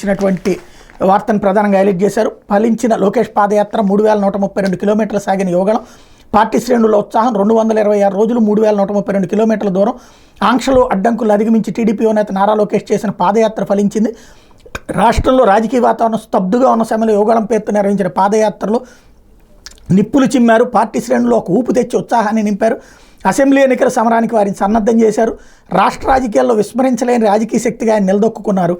సంబంధించినటువంటి వార్తను ప్రధానంగా హైలైట్ చేశారు. ఫలించిన లోకేష్ పాదయాత్ర 3132 కిలోమీటర్లు సాగిన యువగళం. పార్టీ శ్రేణుల ఉత్సాహం 226 రోజులు 3132 కిలోమీటర్ల దూరం. ఆంక్షలు అడ్డంకులు అధిగమించి టీడీపీ నేత నారా లోకేష్ చేసిన పాదయాత్ర ఫలించింది. రాష్ట్రంలో రాజకీయ వాతావరణం స్తబ్దుగా ఉన్న సమయంలో యువగళం పేరుతో నిర్వహించిన పాదయాత్రలో నిప్పులు చిమ్మారు. పార్టీ శ్రేణుల్లో ఒక ఊపు తెచ్చి ఉత్సాహాన్ని నింపారు. అసెంబ్లీ ఎన్నికల సమరానికి వారిని సన్నద్ధం చేశారు. రాష్ట్ర రాజకీయాల్లో విస్మరించలేని రాజకీయ శక్తిగా ఆయన నిలదొక్కున్నారు.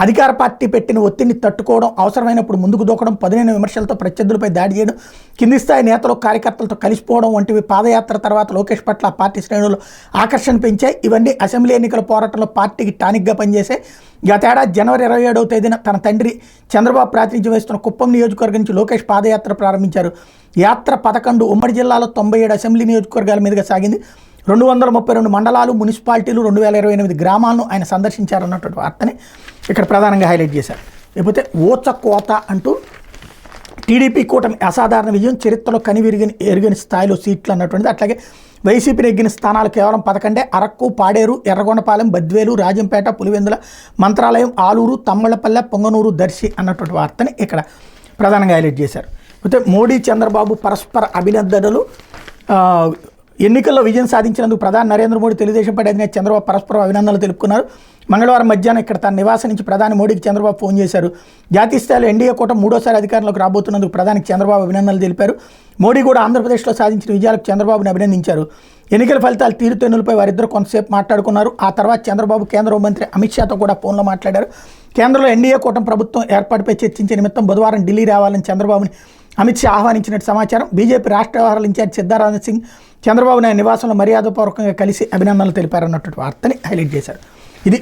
అధికార పార్టీ పెట్టిన ఒత్తిడిని తట్టుకోవడం, అవసరమైనప్పుడు ముందుకు దూకడం, పదునైన విమర్శలతో ప్రత్యర్థులపై దాడి చేయడం, కింది స్థాయి నేతలు కార్యకర్తలతో కలిసిపోవడం వంటివి పాదయాత్ర తర్వాత లోకేష్ పట్ల పార్టీ శ్రేణులు ఆకర్షణ పెంచాయి. ఇవన్నీ అసెంబ్లీ ఎన్నికల పోరాటంలో పార్టీకి టానిక్గా పనిచేశాయి. గతేడాది జనవరి 27వ తేదీన తన తండ్రి చంద్రబాబు ప్రాతినిధ్యం వహిస్తున్న కుప్పం నియోజకవర్గం నుంచి లోకేష్ పాదయాత్ర ప్రారంభించారు. యాత్ర 11 ఉమ్మడి జిల్లాలో 97 అసెంబ్లీ నియోజకవర్గాల మీదుగా సాగింది. 232 మండలాలు, మున్సిపాలిటీలు, 2028 గ్రామాలను ఆయన సందర్శించారన్నటువంటి వార్తని ఇక్కడ ప్రధానంగా హైలైట్ చేశారు. లేకపోతే ఓచకోత అంటూ టీడీపీ కూటమి అసాధారణ విజయం, చరిత్రలో ఎరుగని స్థాయిలో సీట్లు అన్నటువంటిది. అట్లాగే వైసీపీ నెగ్గిన స్థానాలు కేవలం 11. అరకు, పాడేరు, ఎర్రగొండపాలెం, బద్వేలు, రాజంపేట, పులివెందుల, మంత్రాలయం, ఆలూరు, తమ్మళ్లపల్లె, పొంగనూరు, దర్శి అన్నటువంటి వార్తని ఇక్కడ ప్రధానంగా హైలైట్ చేశారు. అయితే మోడీ చంద్రబాబు పరస్పర అభినందనలు. ఎన్నికల్లో విజయం సాధించినందుకు ప్రధాని నరేంద్ర మోడీ, తెలుగుదేశం పార్టీ అధినేత చంద్రబాబు పరస్పరం అభినందనలు తెలుపుకున్నారు. మంగళవారం మధ్యాహ్నం ఇక్కడ తన నివాసం నుంచి ప్రధాని మోడీకి చంద్రబాబు ఫోన్ చేశారు. జాతీయ స్థాయిలో ఎన్డీఏ కూటమి 3వసారి అధికారంలోకి రాబోతున్నందుకు ప్రధానికి చంద్రబాబు అభినందనలు తెలిపారు. మోడీ కూడా ఆంధ్రప్రదేశ్లో సాధించిన విజయాలకు చంద్రబాబుని అభినందించారు. ఎన్నికల ఫలితాలు తీరుతెన్నులపై వారిద్దరూ కొంతసేపు మాట్లాడుకున్నారు. ఆ తర్వాత చంద్రబాబు కేంద్ర హోంమంత్రి అమిత్ షాతో కూడా ఫోన్లో మాట్లాడారు. కేంద్రంలో ఎన్డీఏ కూటమి ప్రభుత్వం ఏర్పాటుపై చర్చించే నిమిత్తం బుధవారం ఢిల్లీ రావాలని చంద్రబాబుని అమిత్ షా ఆహ్వానించినట్టు సమాచారం. బీజేపీ రాష్ట్ర వ్యవహారాల ఇన్ఛార్జ్ సిద్ధారామన్ సింగ్ చంద్రబాబు నాయుడు నివాసంలో మర్యాదపూర్వకంగా కలిసి అభినందనలు తెలిపారన్నటువంటి వార్తని హైలైట్ చేశారు. ఇది